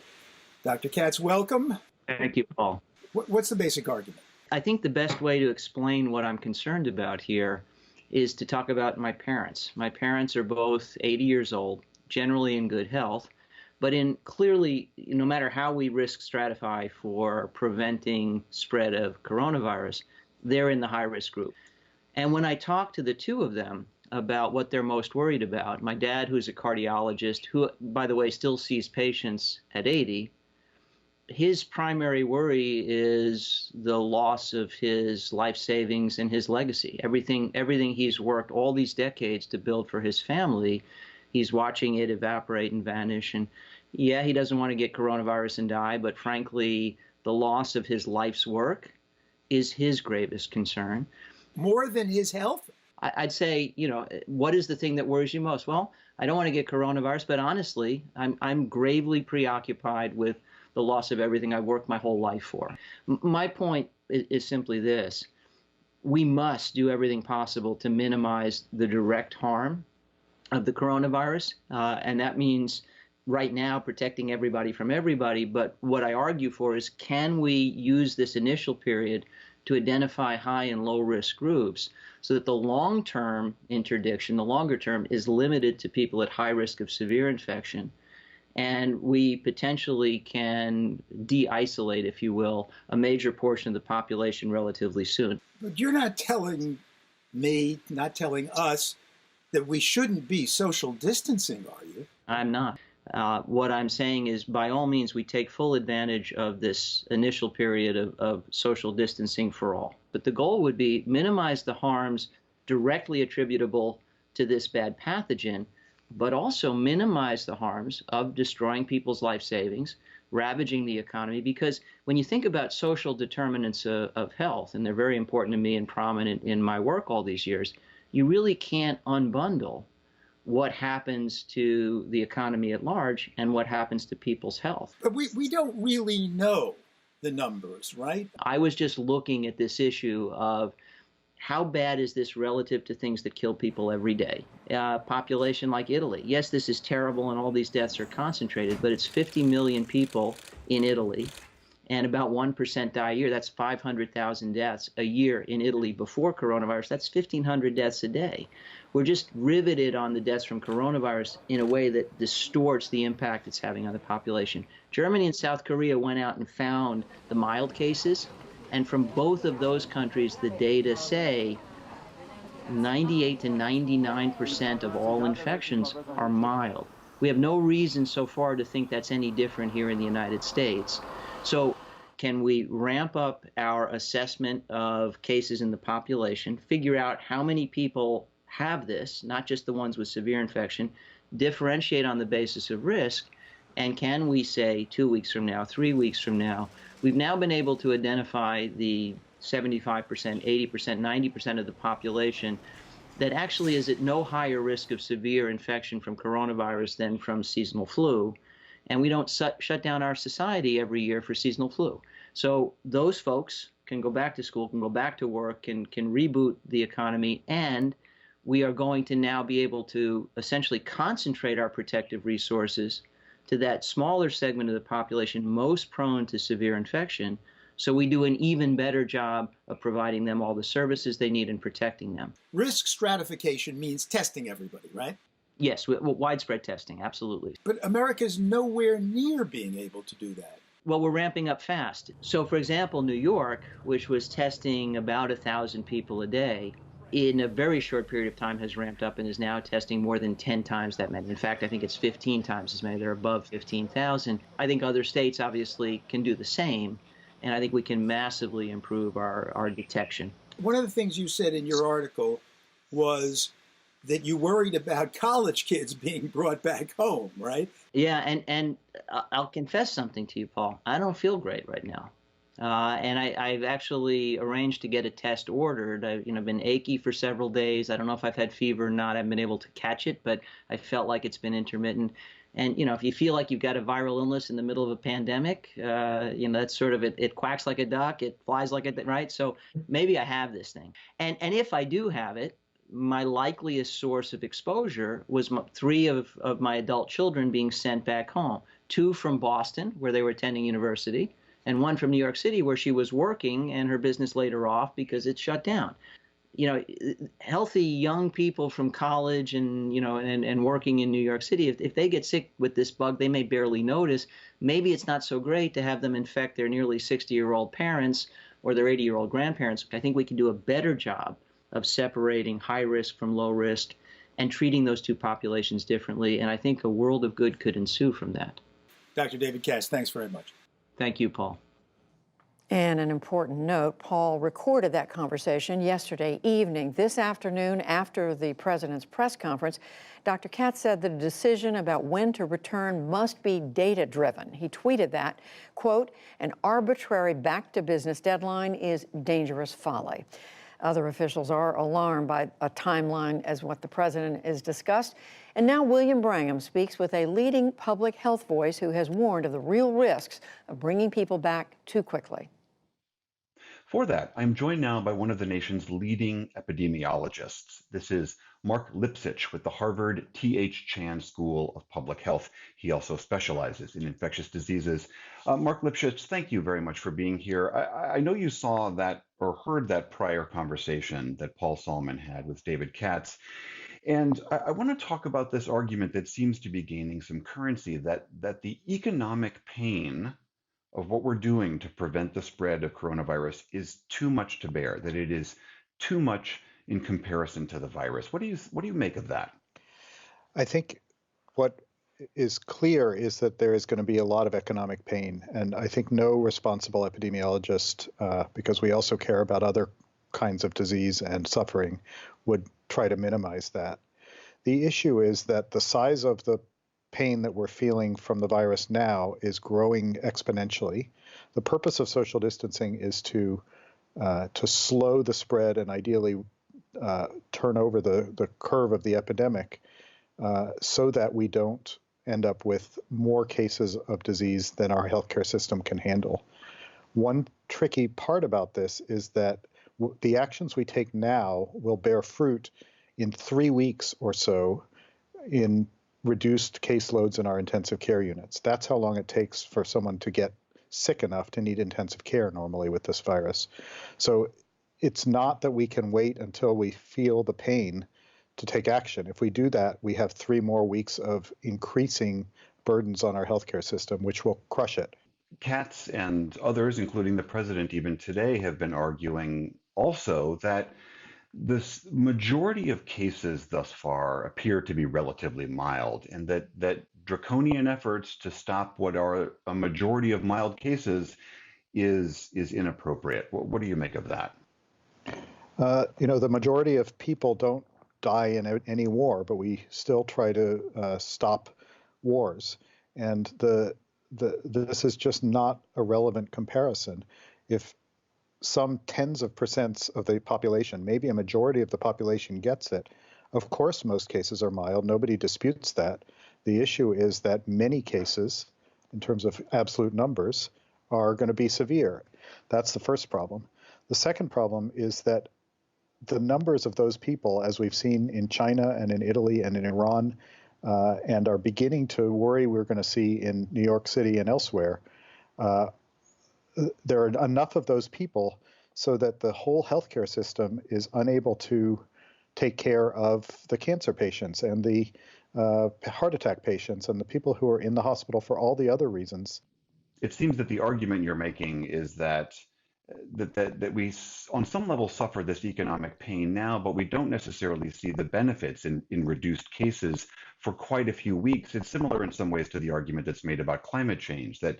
Dr. Katz, welcome. Thank you, Paul. What's the basic argument? I think the best way to explain what I'm concerned about here is to talk about my parents. My parents are both 80 years old, generally in good health. But clearly, no matter how we risk stratify for preventing spread of coronavirus, they're in the high-risk group. And when I talk to the two of them about what they're most worried about, my dad, who's a cardiologist, who, by the way, still sees patients at 80, his primary worry is the loss of his life savings and his legacy. Everything he's worked all these decades to build for his family, he's watching it evaporate and vanish. And yeah, he doesn't want to get coronavirus and die, but frankly, the loss of his life's work is his gravest concern. More than his health? I'd say, what is the thing that worries you most? Well, I don't want to get coronavirus, but honestly, I'm gravely preoccupied with the loss of everything I've worked my whole life for. My point is simply this. We must do everything possible to minimize the direct harm of the coronavirus, and that means right now protecting everybody from everybody. But what I argue for is, can we use this initial period to identify high and low risk groups so that the long-term interdiction, the longer term, is limited to people at high risk of severe infection. And we potentially can de-isolate, if you will, a major portion of the population relatively soon. But you're not telling me, not telling us, that we shouldn't be social distancing, are you? I'm not. What I'm saying is, by all means, we take full advantage of this initial period of social distancing for all. But the goal would be minimize the harms directly attributable to this bad pathogen, but also minimize the harms of destroying people's life savings, ravaging the economy. Because when you think about social determinants of health, and they're very important to me and prominent in my work all these years, you really can't unbundle what happens to the economy at large and what happens to people's health. But we don't really know the numbers, right? I was just looking at this issue of how bad is this relative to things that kill people every day? Population like Italy. Yes, this is terrible and all these deaths are concentrated, but it's 50 million people in Italy and about 1% die a year. That's 500,000 deaths a year in Italy before coronavirus. That's 1,500 deaths a day. We're just riveted on the deaths from coronavirus in a way that distorts the impact it's having on the population. Germany and South Korea went out and found the mild cases. And from both of those countries, the data say 98 to 99% of all infections are mild. We have no reason so far to think that's any different here in the United States. So can we ramp up our assessment of cases in the population, figure out how many people have this, not just the ones with severe infection, differentiate on the basis of risk, and can we say 2 weeks from now, 3 weeks from now, we've now been able to identify the 75%, 80%, 90% of the population that actually is at no higher risk of severe infection from coronavirus than from seasonal flu. And we don't shut down our society every year for seasonal flu. So those folks can go back to school, can go back to work, can reboot the economy, and we are going to now be able to essentially concentrate our protective resources to that smaller segment of the population most prone to severe infection, so we do an even better job of providing them all the services they need and protecting them. Risk stratification means testing everybody, right? Yes, widespread testing, absolutely. But America's nowhere near being able to do that. Well, we're ramping up fast. So, for example, New York, which was testing about 1,000 people a day, in a very short period of time has ramped up and is now testing more than 10 times that many. In fact, I think it's 15 times as many. They're above 15,000. I think other states obviously can do the same, and I think we can massively improve our detection. One of the things you said in your article was that you worried about college kids being brought back home, right? Yeah, and I'll confess something to you, Paul. I don't feel great right now. And I've actually arranged to get a test ordered. I've been achy for several days. I don't know if I've had fever or not. I haven't been able to catch it, but I felt like it's been intermittent. And, if you feel like you've got a viral illness in the middle of a pandemic, that's sort of, it quacks like a duck, it flies like a, right? So maybe I have this thing. And if I do have it, my likeliest source of exposure was 3 of my adult children being sent back home. 2 from Boston, where they were attending university, and 1 from New York City, where she was working and her business laid her off because it shut down. Healthy young people from college and working in New York City, if they get sick with this bug, they may barely notice. Maybe it's not so great to have them infect their nearly 60-year-old parents or their 80-year-old grandparents. I think we can do a better job of separating high risk from low risk and treating those two populations differently. And I think a world of good could ensue from that. Dr. David Katz, thanks very much. Thank you, Paul. And an important note, Paul recorded that conversation yesterday evening. This afternoon, after the president's press conference, Dr. Katz said the decision about when to return must be data-driven. He tweeted that, quote, "An arbitrary back-to-business deadline is dangerous folly." Other officials are alarmed by a timeline as what the president has discussed. And now William Brangham speaks with a leading public health voice who has warned of the real risks of bringing people back too quickly. For that, I'm joined now by one of the nation's leading epidemiologists. This is Mark Lipsitch with the Harvard T.H. Chan School of Public Health. He also specializes in infectious diseases. Mark Lipsitch, thank you very much for being here. I know you saw that or heard that prior conversation that Paul Solman had with David Katz. And I want to talk about this argument that seems to be gaining some currency, that the economic pain of what we're doing to prevent the spread of coronavirus is too much to bear, that it is too much in comparison to the virus. What do you make of that? I think what is clear is that there is going to be a lot of economic pain, and I think no responsible epidemiologist, because we also care about other kinds of disease and suffering, would try to minimize that. The issue is that the size of the pain that we're feeling from the virus now is growing exponentially. The purpose of social distancing is to slow the spread and ideally turn over the curve of the epidemic so that we don't end up with more cases of disease than our healthcare system can handle. One tricky part about this is that the actions we take now will bear fruit in 3 weeks or so in reduced caseloads in our intensive care units. That's how long it takes for someone to get sick enough to need intensive care normally with this virus. So it's not that we can wait until we feel the pain to take action. If we do that, we have 3 more weeks of increasing burdens on our healthcare system, which will crush it. Katz and others, including the president even today, have been arguing also that the majority of cases thus far appear to be relatively mild, and that draconian efforts to stop what are a majority of mild cases is inappropriate. What do you make of that? The majority of people don't die in any war, but we still try to stop wars. And this is just not a relevant comparison. If some tens of percents of the population, maybe a majority of the population gets it, of course most cases are mild. Nobody disputes that. The issue is that many cases, in terms of absolute numbers, are going to be severe. That's the first problem. The second problem is that the numbers of those people, as we've seen in China and in Italy and in Iran, and are beginning to worry we're going to see in New York City and elsewhere, there are enough of those people so that the whole healthcare system is unable to take care of the cancer patients and the heart attack patients and the people who are in the hospital for all the other reasons. It seems that the argument you're making is that we, on some level, suffer this economic pain now, but we don't necessarily see the benefits in reduced cases for quite a few weeks. It's similar in some ways to the argument that's made about climate change, that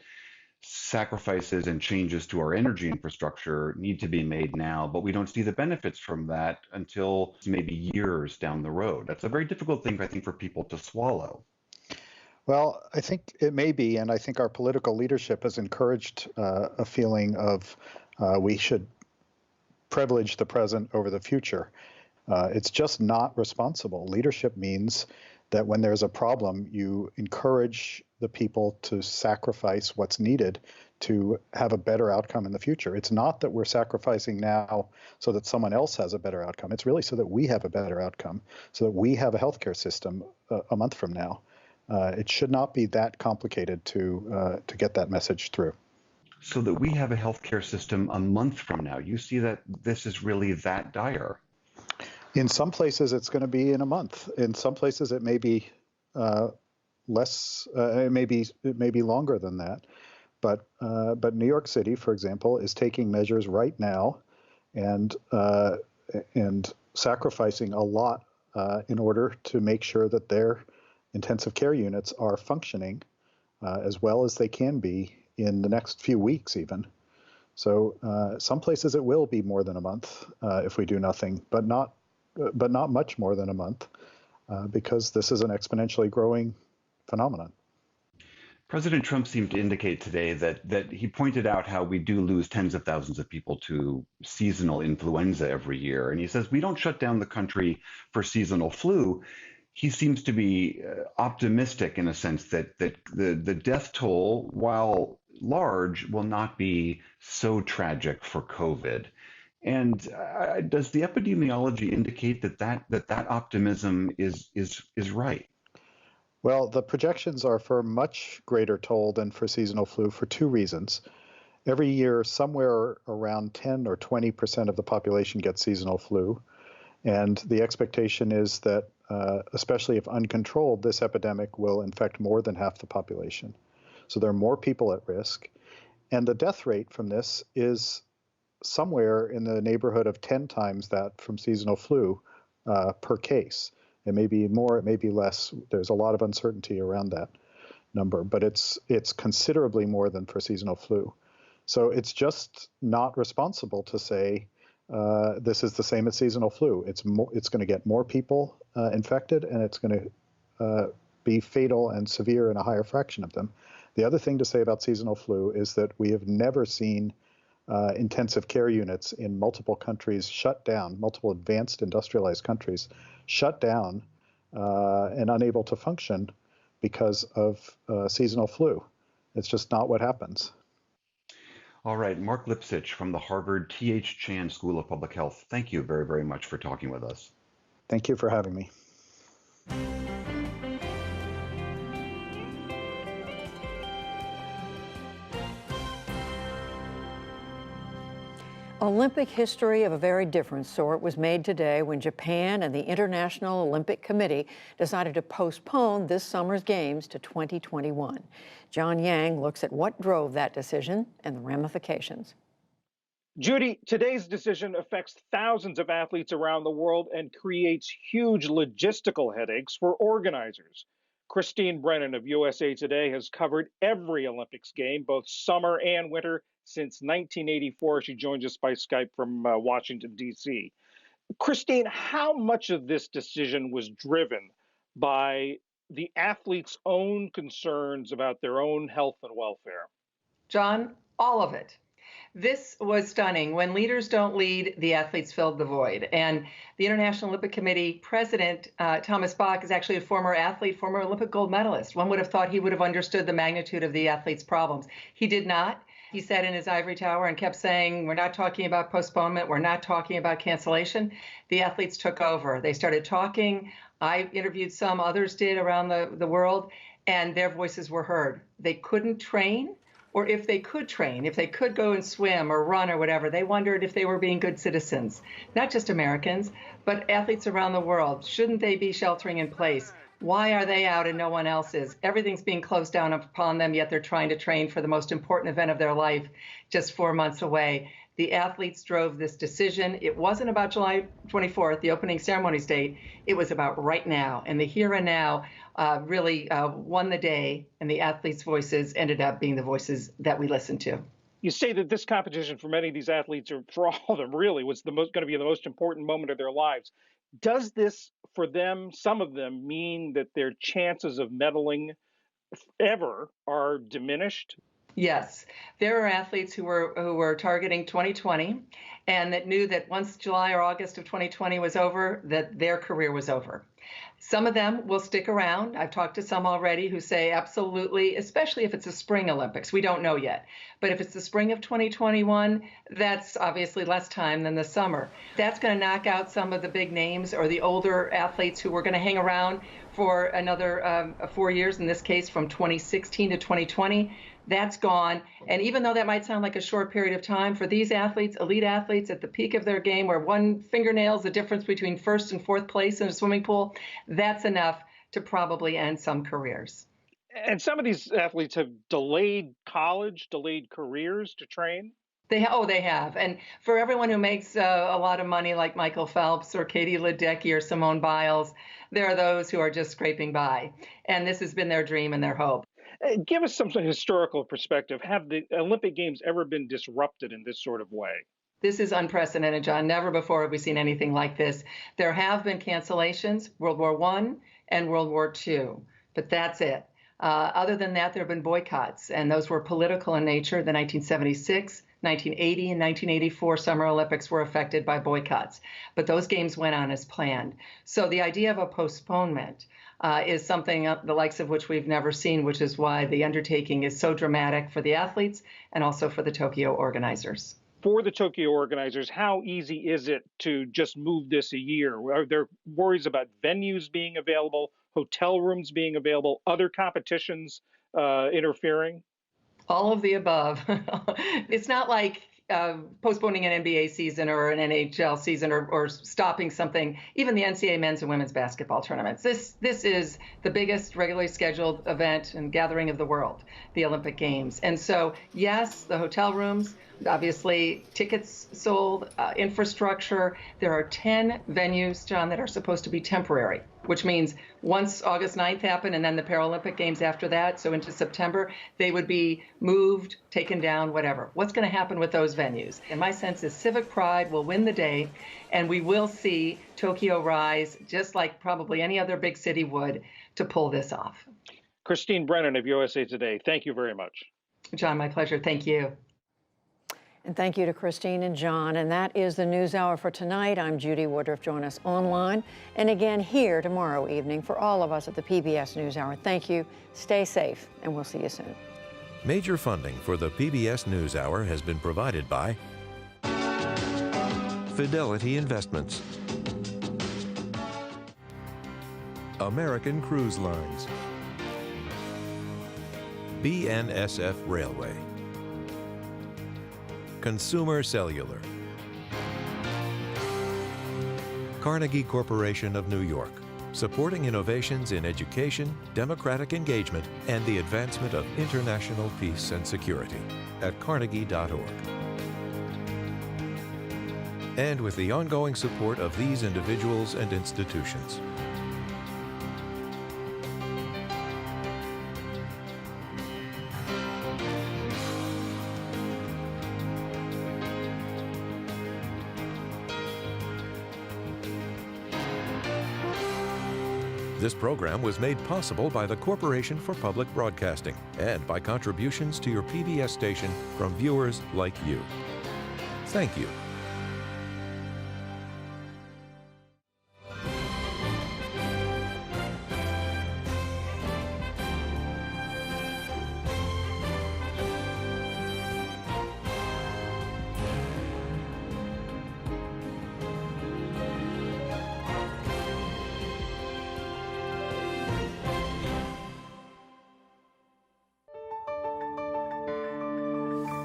sacrifices and changes to our energy infrastructure need to be made now, but we don't see the benefits from that until maybe years down the road. That's a very difficult thing, I think, for people to swallow. Well, I think it may be, and I think our political leadership has encouraged a feeling of we should privilege the present over the future. It's just not responsible. Leadership means that when there's a problem, you encourage the people to sacrifice what's needed to have a better outcome in the future. It's not that we're sacrificing now so that someone else has a better outcome. It's really so that we have a better outcome, so that we have a healthcare system a month from now. It should not be that complicated to get that message through. So that we have a healthcare system a month from now. You see that this is really that dire? In some places, it's going to be in a month. In some places, it may be less. It may be longer than that. But New York City, for example, is taking measures right now, and sacrificing a lot in order to make sure that their intensive care units are functioning as well as they can be in the next few weeks even. So some places it will be more than a month if we do nothing, but not much more than a month because this is an exponentially growing phenomenon. President Trump seemed to indicate today that he pointed out how we do lose tens of thousands of people to seasonal influenza every year. And he says we don't shut down the country for seasonal flu. He seems to be optimistic in a sense that the death toll, while large will not be so tragic for COVID. And does the epidemiology indicate that optimism is right? Well, the projections are for much greater toll than for seasonal flu for two reasons. Every year, somewhere around 10 or 20% of the population gets seasonal flu. And the expectation is that, especially if uncontrolled, this epidemic will infect more than half the population. So there are more people at risk. And the death rate from this is somewhere in the neighborhood of 10 times that from seasonal flu per case. It may be more, it may be less. There's a lot of uncertainty around that number, but it's considerably more than for seasonal flu. So it's just not responsible to say this is the same as seasonal flu. It's going to get more people infected, and it's going to be fatal and severe in a higher fraction of them. The other thing to say about seasonal flu is that we have never seen intensive care units in multiple countries shut down, multiple advanced industrialized countries shut down and unable to function because of seasonal flu. It's just not what happens. All right, Mark Lipsitch from the Harvard T.H. Chan School of Public Health. Thank you very, very much for talking with us. Thank you for having me. Olympic history of a very different sort was made today when Japan and the International Olympic Committee decided to postpone this summer's games to 2021. John Yang looks at what drove that decision and the ramifications. Judy, today's decision affects thousands of athletes around the world and creates huge logistical headaches for organizers. Christine Brennan of USA Today has covered every Olympics game, both summer and winter, since 1984. She joins us by Skype from Washington, D.C. Christine, how much of this decision was driven by the athletes' own concerns about their own health and welfare? John, all of it. This was stunning. When leaders don't lead, the athletes filled the void. And the International Olympic Committee president, Thomas Bach, is actually a former athlete, former Olympic gold medalist. One would have thought he would have understood the magnitude of the athletes' problems. He did not. He sat in his ivory tower and kept saying, we're not talking about postponement. We're not talking about cancellation. The athletes took over. They started talking. I interviewed some, others did around the world, and their voices were heard. They couldn't train. Or if they could train, if they could go and swim or run or whatever, they wondered if they were being good citizens, not just Americans, but athletes around the world. Shouldn't they be sheltering in place? Why are they out and no one else is? Everything's being closed down upon them, yet they're trying to train for the most important event of their life just 4 months away. The athletes drove this decision. It wasn't about July 24th, the opening ceremony's date. It was about right now. And the here and now really won the day, and the athletes' voices ended up being the voices that we listened to. You say that this competition for many of these athletes, or for all of them really, was going to be the most important moment of their lives. Does this, for them, some of them, mean that their chances of medaling ever are diminished? Yes, there are athletes who were targeting 2020 and that knew that once July or August of 2020 was over, that their career was over. Some of them will stick around. I've talked to some already who say absolutely, especially if it's a spring Olympics. We don't know yet. But if it's the spring of 2021, that's obviously less time than the summer. That's going to knock out some of the big names or the older athletes who were going to hang around for another 4 years, in this case from 2016 to 2020. That's gone. And even though that might sound like a short period of time, for these athletes, elite athletes at the peak of their game, where one fingernail is the difference between first and fourth place in a swimming pool, that's enough to probably end some careers. And some of these athletes have delayed college, delayed careers to train? They have. And for everyone who makes a lot of money, like Michael Phelps or Katie Ledecky or Simone Biles, there are those who are just scraping by. And this has been their dream and their hope. Give us some historical perspective. Have the Olympic Games ever been disrupted in this sort of way? This is unprecedented, John. Never before have we seen anything like this. There have been cancellations, World War I and World War II, but that's it. Other than that, there have been boycotts, and those were political in nature, the 1976, 1980 and 1984 Summer Olympics were affected by boycotts, but those games went on as planned. So the idea of a postponement is something the likes of which we've never seen, which is why the undertaking is so dramatic for the athletes and also for the Tokyo organizers. For the Tokyo organizers, how easy is it to just move this a year? Are there worries about venues being available, hotel rooms being available, other competitions interfering? All of the above. It's not like postponing an NBA season or an NHL season or stopping something, even the NCAA men's and women's basketball tournaments. This is the biggest regularly scheduled event and gathering of the world, the Olympic Games. And so, yes, the hotel rooms, obviously tickets sold, infrastructure. There are 10 venues, John, that are supposed to be temporary, which means once August 9th happened and then the Paralympic Games after that, so into September, they would be moved, taken down, whatever. What's going to happen with those venues? And my sense is civic pride will win the day, and we will see Tokyo rise, just like probably any other big city would, to pull this off. Christine Brennan of USA Today, thank you very much. John, my pleasure. Thank you. And thank you to Christine and John. And that is the News Hour for tonight. I'm Judy Woodruff. Join us online and again here tomorrow evening. For all of us at the PBS News Hour, thank you. Stay safe, and we'll see you soon. Major funding for the PBS NewsHour has been provided by Fidelity Investments, American Cruise Lines, BNSF Railway, Consumer Cellular, Carnegie Corporation of New York, supporting innovations in education, democratic engagement, and the advancement of international peace and security at carnegie.org. And with the ongoing support of these individuals and institutions. This program was made possible by the Corporation for Public Broadcasting and by contributions to your PBS station from viewers like you. Thank you.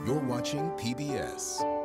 You're watching PBS.